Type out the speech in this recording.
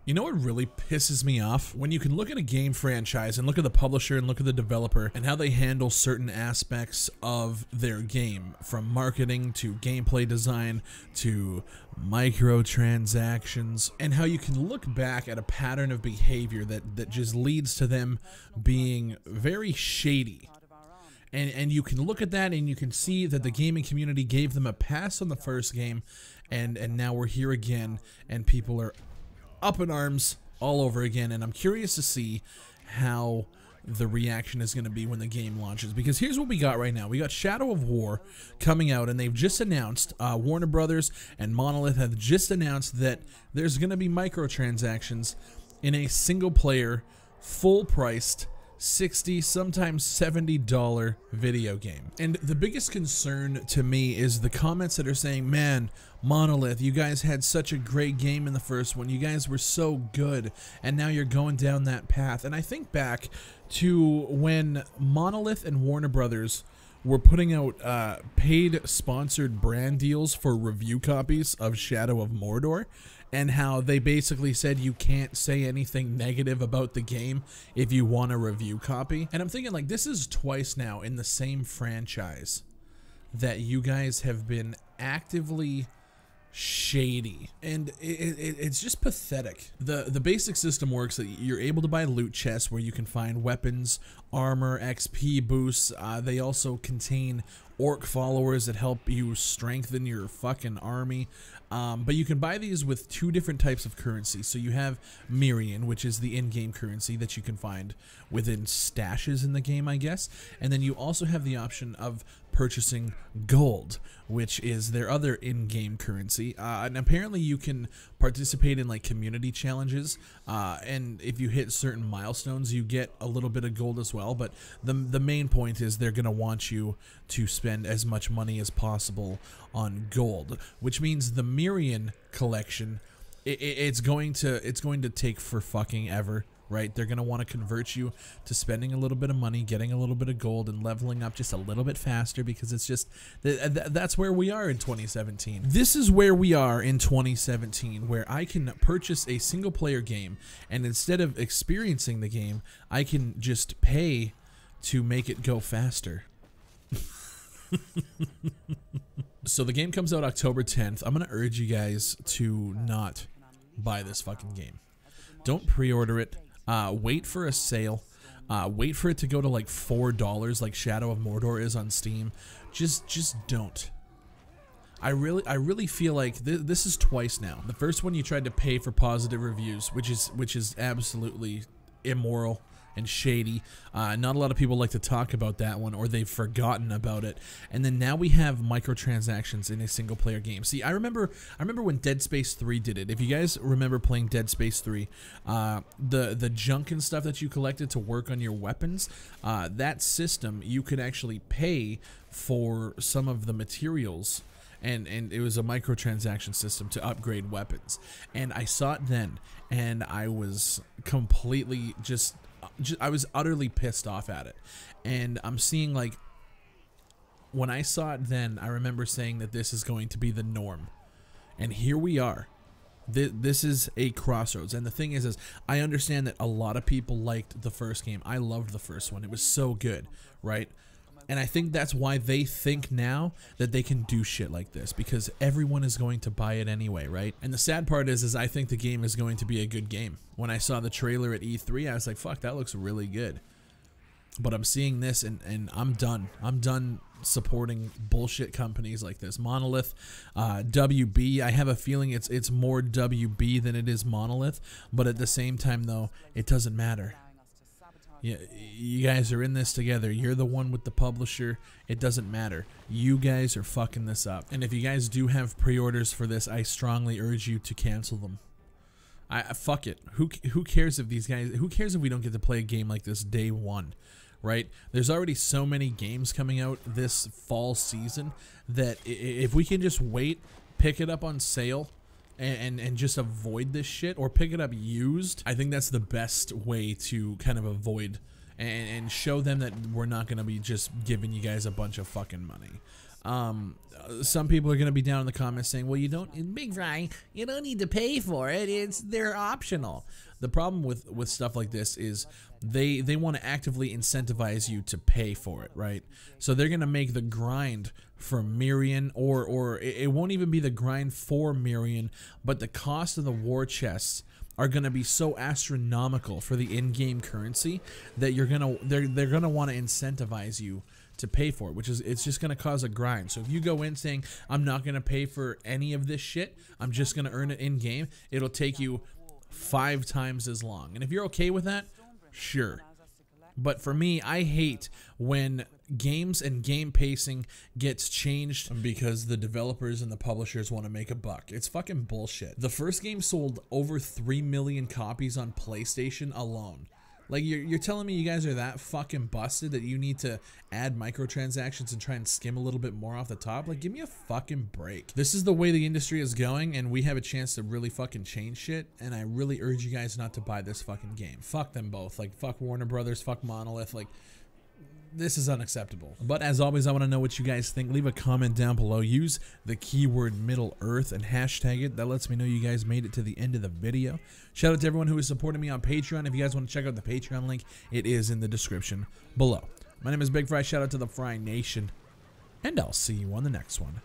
You know what really pisses me off? When you can look at a game franchise and look at the publisher and look at the developer and how they handle certain aspects of their game, from marketing to gameplay design to microtransactions, and how you can look back at a pattern of behavior that just leads to them being very shady. And you can look at that and you can see that the gaming community gave them a pass on the first game, and now we're here again and people are up in arms all over again, and I'm curious to see how the reaction is going to be when the game launches, because here's what we got right now. We got Shadow of War coming out, and they've just announced, Warner Brothers and Monolith have just announced that there's going to be microtransactions in a single-player, full-priced, $60, sometimes $70 video game. And the biggest concern to me is the comments that are saying, man, Monolith, you guys had such a great game in the first one. You guys were so good, and now you're going down that path. And I think back to when Monolith and Warner Brothers were putting out paid sponsored brand deals for review copies of Shadow of Mordor, and how they basically said you can't say anything negative about the game if you want a review copy. And I'm thinking, like, this is twice now in the same franchise that you guys have been actively shady, and it's just pathetic. The basic system works that you're able to buy loot chests where you can find weapons, armor, XP boosts. They also contain orc followers that help you strengthen your fucking army. But you can buy these with two different types of currency. So you have Mirian, which is the in-game currency that you can find within stashes in the game, I guess. And then you also have the option of purchasing gold, which is their other in-game currency. And apparently you can participate in like community challenges, and if you hit certain milestones you get a little bit of gold as well. But the main point is they're gonna want you to spend as much money as possible on gold, which means the Mirian collection, it's going to take for fucking ever. Right? They're going to want to convert you to spending a little bit of money, getting a little bit of gold, and leveling up just a little bit faster, because it's just, that's where we are in 2017. This is where we are in 2017, where I can purchase a single player game, and instead of experiencing the game, I can just pay to make it go faster. So the game comes out October 10th. I'm going to urge you guys to not buy this fucking game. Don't pre-order it. Wait for a sale. Wait for it to go to like $4 like Shadow of Mordor is on Steam. Just don't. I really feel like this is twice now. The first one you tried to pay for positive reviews, which is absolutely immoral and shady. Not a lot of people like to talk about that one, or they've forgotten about it. And then now we have microtransactions in a single player game. See, I remember when Dead Space 3 did it. If you guys remember playing Dead Space 3, the junk and stuff that you collected to work on your weapons, that system, you could actually pay for some of the materials, and it was a microtransaction system to upgrade weapons. And I saw it then, and I was completely I was utterly pissed off at it. And I'm seeing, like, when I saw it then, I remember saying that this is going to be the norm. And here we are. This is a crossroads. And the thing is I understand that a lot of people liked the first game. I loved the first one. It was so good, right? And I think that's why they think now that they can do shit like this, because everyone is going to buy it anyway, right? And the sad part is I think the game is going to be a good game. When I saw the trailer at E3, I was like, fuck, that looks really good. But I'm seeing this and I'm done. I'm done supporting bullshit companies like this. Monolith, WB, I have a feeling it's more WB than it is Monolith, but at the same time though, it doesn't matter. Yeah, you guys are in this together. You're the one with the publisher. It doesn't matter. You guys are fucking this up. And if you guys do have pre-orders for this, I strongly urge you to cancel them. Fuck it. Who cares if these guys? Who cares if we don't get to play a game like this day one, right? There's already so many games coming out this fall season that if we can just wait, pick it up on sale, and just avoid this shit, or pick it up used, I think that's the best way to kind of avoid and show them that we're not going to be just giving you guys a bunch of fucking money. Some people are going to be down in the comments saying, well, in Big Fry, you don't need to pay for it. They're optional. The problem with stuff like this is they want to actively incentivize you to pay for it, right? So they're going to make the grind for Mirian, or it won't even be the grind for Mirian, but the cost of the war chests are going to be so astronomical for the in-game currency that they're going to want to incentivize you to pay for it, it's just going to cause a grind. So if you go in saying, I'm not going to pay for any of this shit, I'm just going to earn it in-game, it'll take you 5 times as long. And if you're okay with that, sure. But for me, I hate when games and game pacing gets changed because the developers and the publishers want to make a buck. It's fucking bullshit. The first game sold over 3 million copies on PlayStation alone. Like, you're telling me you guys are that fucking busted that you need to add microtransactions and try and skim a little bit more off the top? Like, give me a fucking break. This is the way the industry is going, and we have a chance to really fucking change shit, and I really urge you guys not to buy this fucking game. Fuck them both. Like, fuck Warner Brothers, fuck Monolith. Like, this is unacceptable. But as always, I want to know what you guys think. Leave a comment down below. Use the keyword Middle Earth and hashtag it. That lets me know you guys made it to the end of the video. Shout out to everyone who is supporting me on Patreon. If you guys want to check out the Patreon link, it is in the description below. My name is Big Fry. Shout out to the Fry Nation. And I'll see you on the next one.